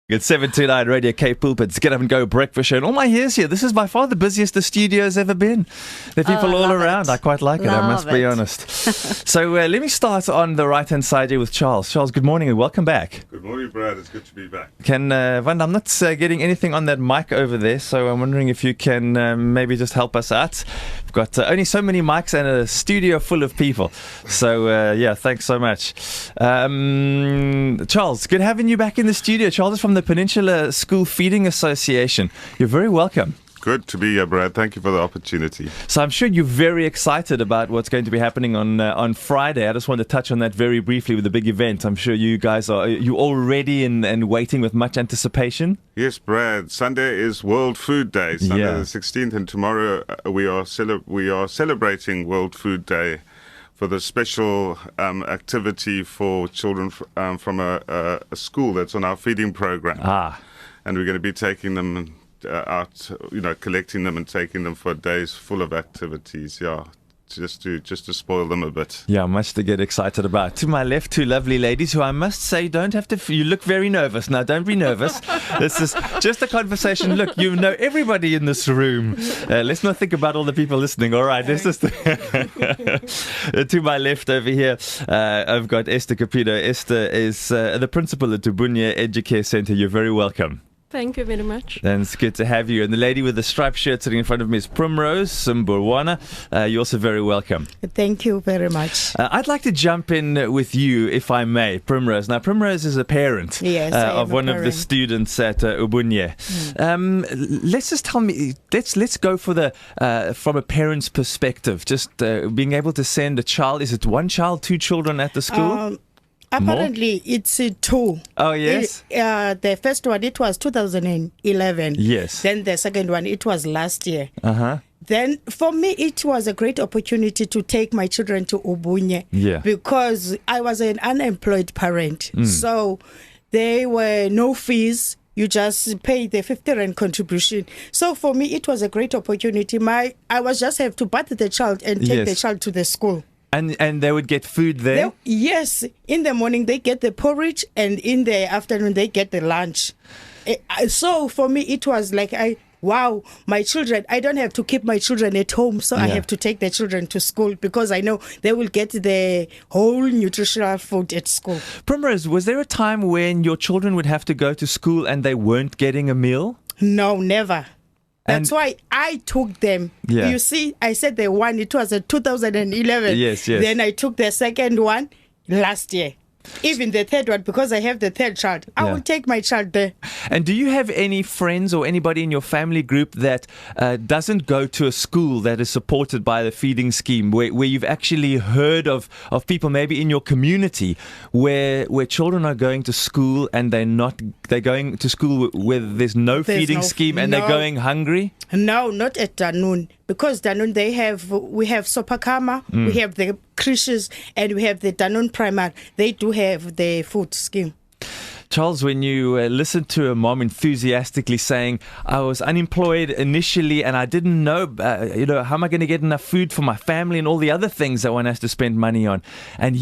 It's 729 Radio K Pulpit's Get Up and Go breakfast show. And all my years here, this is by far the busiest the studio's ever been. There are people all around. I quite like it, I must be honest. So let me start on the right-hand side here with Charles. Charles, good morning and welcome back. Good morning, Brad. It's good to be back. Wanda, I'm not getting anything on that mic over there, so I'm wondering if you can maybe just help us out. We've got only so many mics and a studio full of people. So, yeah, thanks so much. Charles, good having you back in the studio. Charles is from the Peninsula School Feeding Association. You're very welcome. Good to be here, Brad. Thank you for the opportunity. So I'm sure you're very excited about what's going to be happening on Friday. I just want to touch on that very briefly with the big event. I'm sure you guys are all ready and waiting with much anticipation. Yes, Brad. Sunday is World Food Day, Sunday the 16th, and tomorrow we are celebrating World Food Day for the special activity for children from a school that's on our feeding program. And we're going to be taking them out, collecting them and taking them for days full of activities, just to spoil them a bit. Yeah, much to get excited about. To my left, two lovely ladies who I must say don't have to... You look very nervous. Now, don't be nervous. This is just a conversation. Look, you know everybody in this room. Let's not think about all the people listening. All right, this is... To my left over here, I've got Esther Capito. Esther is the principal at Ubunye Educare Center. You're very welcome. Thank you very much. And it's good to have you. And the lady with the striped shirt sitting in front of me is Primrose Mburwana. You're also very welcome. Thank you very much. I'd like to jump in with you, if I may, Primrose. Now, Primrose is a parent of one of the students at Ubunye. Let's just tell me, let's go for the from a parent's perspective, just being able to send a child. Is it one child, two children at the school? Apparently, it's two. Oh, yes? The first one, it was 2011. Yes. Then the second one, it was last year. Uh-huh. Then for me, it was a great opportunity to take my children to Ubunye. Yeah. Because I was an unemployed parent. So there were no fees. You just pay the 50 Rand contribution. So for me, it was a great opportunity. I was just have to bath the child and take the child to the school. And they would get food there? Yes. In the morning, they get the porridge, and in the afternoon, they get the lunch. So for me, it was like, wow, my children, I don't have to keep my children at home, so I have to take the children to school because I know they will get the whole nutritional food at school. Primrose, was there a time when your children would have to go to school and they weren't getting a meal? No, never. That's why I took them. Yeah. You see, I said the one, it was in 2011. Yes. Then I took the second one last year. Even the third one, because I have the third child. I will take my child there. And do you have any friends or anybody in your family group that doesn't go to a school that is supported by the feeding scheme, where you've actually heard of people maybe in your community where children are going to school and they're going to school where there's no feeding scheme and they're going hungry? No, not at Danone. Because Danone, we have Sopakama, we have the creches, and we have the Danone Primary. They do have the food scheme. Charles, when you listen to a mom enthusiastically saying, I was unemployed initially and I didn't know, how am I going to get enough food for my family and all the other things that one has to spend money on. And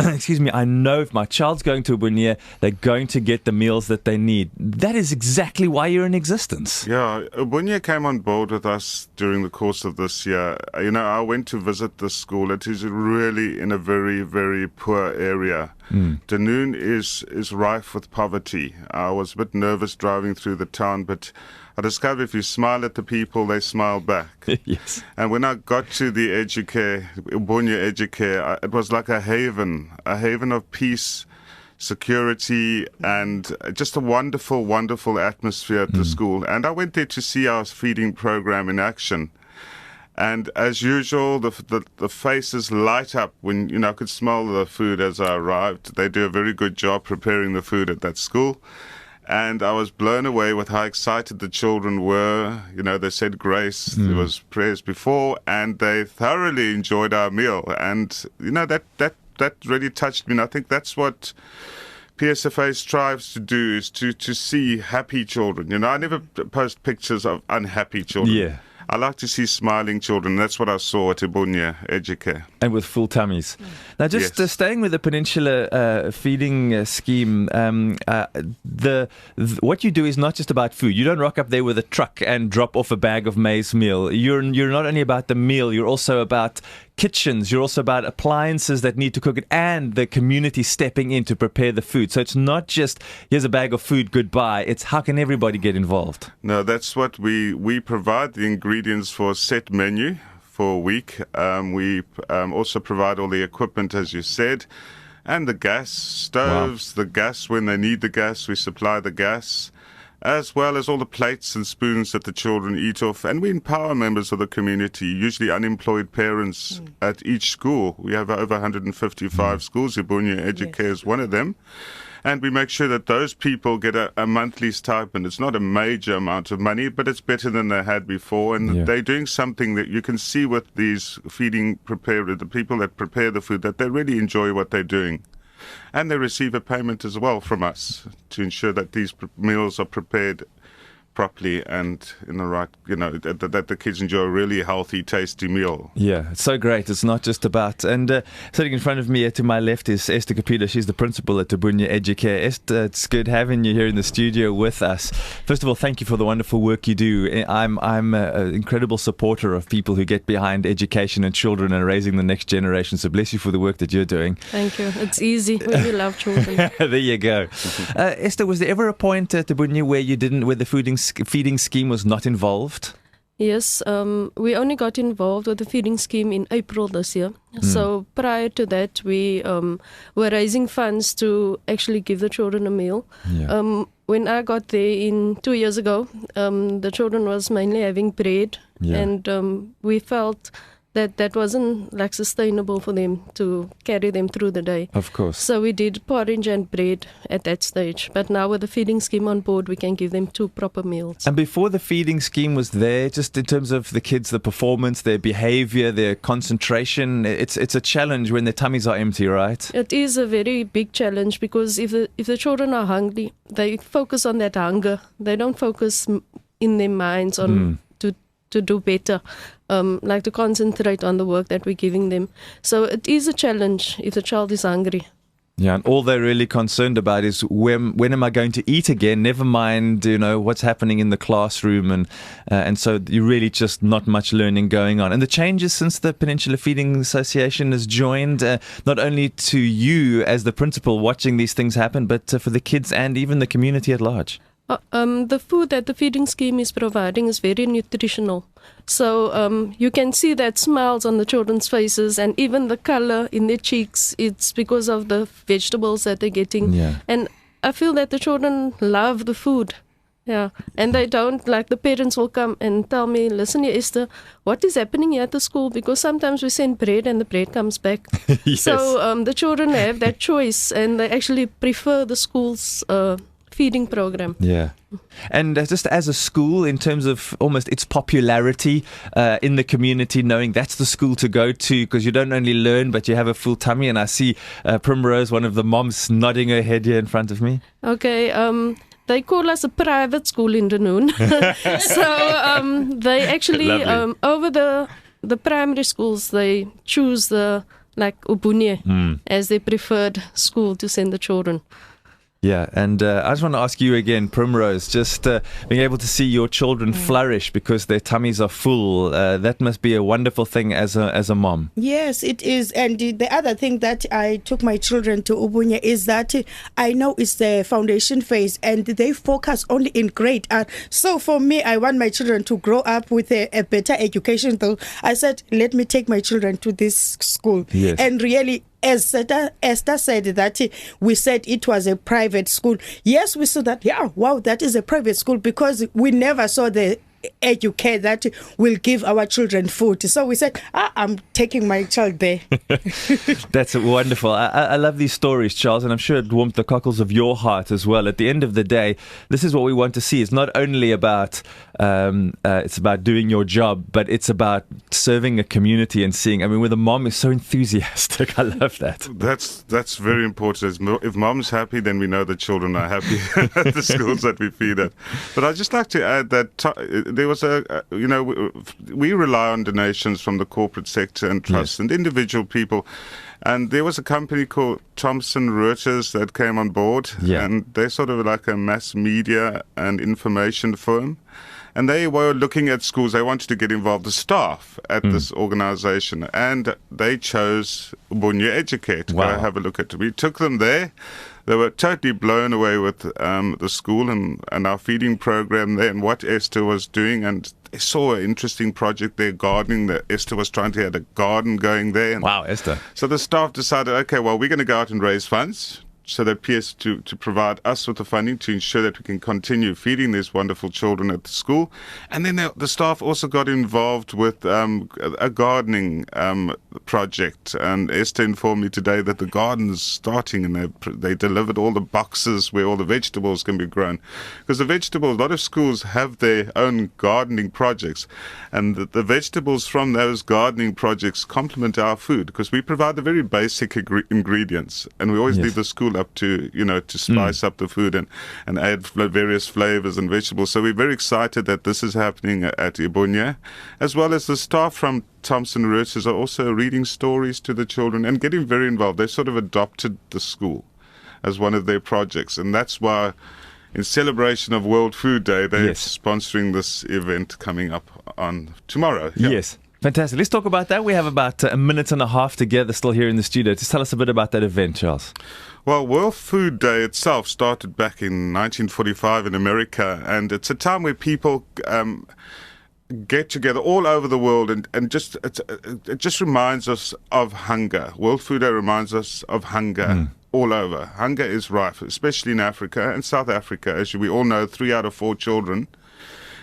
I know if my child's going to Ubunye, they're going to get the meals that they need. That is exactly why you're in existence. Yeah, Ubunye came on board with us during the course of this year. I went to visit the school. It is really in a very, very poor area. Danone is rife with poverty. I was a bit nervous driving through the town, but I discovered if you smile at the people, they smile back. Yes. And when I got to the Ubunye Educare, it was like a haven of peace, security, and just a wonderful, wonderful atmosphere at the school. And I went there to see our feeding program in action. And as usual, the faces light up when, I could smell the food as I arrived. They do a very good job preparing the food at that school. And I was blown away with how excited the children were. They said grace, there was prayers before, and they thoroughly enjoyed our meal. And, that really touched me. And I think that's what PSFA strives to do, is to see happy children. I never post pictures of unhappy children. Yeah. I like to see smiling children. That's what I saw at Ubunye Educare. And with full tummies. Now, just Yes. staying with the Peninsula feeding scheme, what you do is not just about food. You don't rock up there with a truck and drop off a bag of maize meal. You're not only about the meal, you're also about kitchens, you're also about appliances that need to cook it, and the community stepping in to prepare the food. So it's not just, here's a bag of food, goodbye. It's how can everybody get involved? No, that's what we provide the ingredients for a set menu for a week. We also provide all the equipment, as you said, and the gas stoves, the gas when they need the gas, we supply the gas, as well as all the plates and spoons that the children eat off. And we empower members of the community, usually unemployed parents at each school. We have over 155 schools. Ubunye Educare is one of them. And we make sure that those people get a monthly stipend. It's not a major amount of money, but it's better than they had before. And they're doing something that you can see with these feeding preparers, the people that prepare the food, that they really enjoy what they're doing. And they receive a payment as well from us to ensure that these meals are prepared properly and in the right, that the kids enjoy a really healthy, tasty meal. Yeah, it's so great. It's not just about, and sitting in front of me to my left is Esther Capita. She's the principal at Ubunye Educare. Esther, it's good having you here in the studio with us. First of all, thank you for the wonderful work you do. I'm an incredible supporter of people who get behind education and children and raising the next generation. So bless you for the work that you're doing. Thank you. It's easy when you love children. There you go. Esther, was there ever a point at Ubunye where the feeding scheme was not involved? Yes, we only got involved with the feeding scheme in April this year. So prior to that, we were raising funds to actually give the children a meal. Yeah. When I got there 2 years ago, the children was mainly having bread, and we felt that wasn't like sustainable for them to carry them through the day. Of course. So we did porridge and bread at that stage. But now with the feeding scheme on board, we can give them 2 proper meals. And before the feeding scheme was there, just in terms of the kids, the performance, their behavior, their concentration, it's a challenge when their tummies are empty, right? It is a very big challenge because if the children are hungry, they focus on that hunger. They don't focus in their minds on to do better, like to concentrate on the work that we're giving them. So it is a challenge if the child is hungry. Yeah, and all they're really concerned about is when am I going to eat again? Never mind, what's happening in the classroom, and so you really just not much learning going on. And the changes since the Peninsula Feeding Association has joined, not only to you as the principal watching these things happen, but for the kids and even the community at large. The food that the feeding scheme is providing is very nutritional. So you can see that smiles on the children's faces and even the color in their cheeks. It's because of the vegetables that they're getting. Yeah. And I feel that the children love the food. Yeah. And they don't, like the parents will come and tell me, listen here, Esther, what is happening here at the school? Because sometimes we send bread and the bread comes back. Yes. So the children have that choice and they actually prefer the school's feeding program. Yeah. And just as a school, in terms of almost its popularity in the community, knowing that's the school to go to, because you don't only learn, but you have a full tummy. And I see Primrose, one of the moms, nodding her head here in front of me. Okay. They call us a private school in Dunoon. So they actually, over the primary schools, they choose the Ubunye as their preferred school to send the children. Yeah, and I just want to ask you again, Primrose, just being able to see your children flourish because their tummies are full, that must be a wonderful thing as a mom. Yes, it is. And the other thing that I took my children to Ubunye is that I know it's the foundation phase and they focus only in grade art. So for me, I want my children to grow up with a better education. So I said, let me take my children to this school. Yes. And really, as Esther said that we said it was a private school. Yes, we saw that. Yeah, wow, that is a private school because we never saw the Educare that will give our children food. So we said, I'm taking my child there. That's wonderful. I love these stories, Charles, and I'm sure it warmed the cockles of your heart as well. At the end of the day, this is what we want to see. It's not only about it's about doing your job, but it's about serving a community and seeing. I mean, where the mom is so enthusiastic. I love that. That's very important. If mom's happy, then we know the children are happy at the schools that we feed at. But I'd just like to add that there was we rely on donations from the corporate sector and trusts and individual people. And there was a company called Thomson Reuters that came on board, and they're sort of like a mass media and information firm. And they were looking at schools. They wanted to get involved, the staff at this organization. And they chose Ubuntu Educare to go have a look at. We took them there. They were totally blown away with the school and our feeding program there and what Esther was doing. And they saw an interesting project there, gardening, that Esther was trying to get a garden going there. And wow, Esther. So the staff decided, okay, well, we're going to go out and raise funds so that PS to provide us with the funding to ensure that we can continue feeding these wonderful children at the school. And then the staff also got involved with a gardening project. And Esther informed me today that the garden is starting, and they delivered all the boxes where all the vegetables can be grown. Because the vegetables, a lot of schools have their own gardening projects. And the vegetables from those gardening projects complement our food, because we provide the very basic ingredients. And we always leave the school up to, to spice up the food and add various flavors and vegetables. So we're very excited that this is happening at Ubuntu, as well as the staff from Thomson Reuters are also reading stories to the children and getting very involved. They sort of adopted the school as one of their projects. And that's why, in celebration of World Food Day, they're sponsoring this event coming up on tomorrow. Yes. Fantastic. Let's talk about that. We have about a minute and a half together still here in the studio. Just tell us a bit about that event, Charles. Well, World Food Day itself started back in 1945 in America, and it's a time where people get together all over the world, and it just reminds us of hunger. World Food Day reminds us of hunger all over. Hunger is rife, especially in Africa and South Africa. As we all know, 3 out of 4 children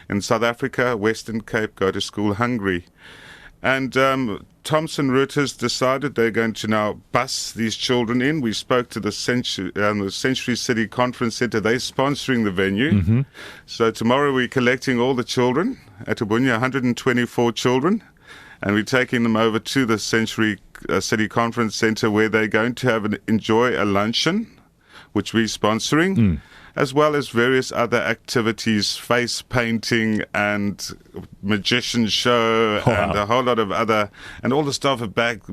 in South Africa, Western Cape, go to school hungry. And Thomson Reuters decided they're going to now bus these children in. We spoke to the Century City Conference Centre. They're sponsoring the venue. So tomorrow we're collecting all the children at Ubuntu, 124 children, and we're taking them over to the Century City Conference Centre, where they're going to enjoy a luncheon, which we're sponsoring, as well as various other activities, face painting and magician show and a whole lot of other, and all the stuff of baked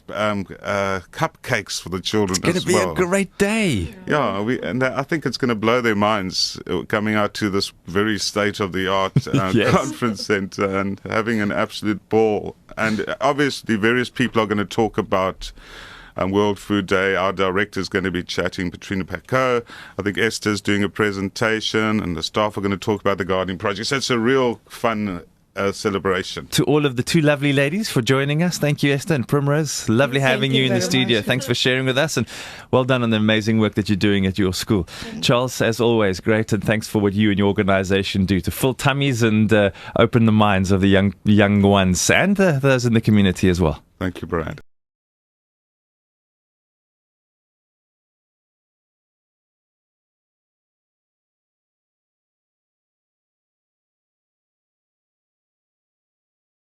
cupcakes for the children as well. It's going to be a great day. Yeah, and I think it's going to blow their minds coming out to this very state-of-the-art conference centre and having an absolute ball. And obviously various people are going to talk about World Food Day. Our director is going to be chatting, Petrina Paco. I think Esther's doing a presentation, and the staff are going to talk about the gardening project. So it's a real fun celebration. To all of the 2 lovely ladies for joining us. Thank you, Esther and Primrose. Lovely having you in the studio. Thanks for sharing with us, and well done on the amazing work that you're doing at your school. Charles, as always, great, and thanks for what you and your organization do to fill tummies and open the minds of the young ones and those in the community as well. Thank you, Brad.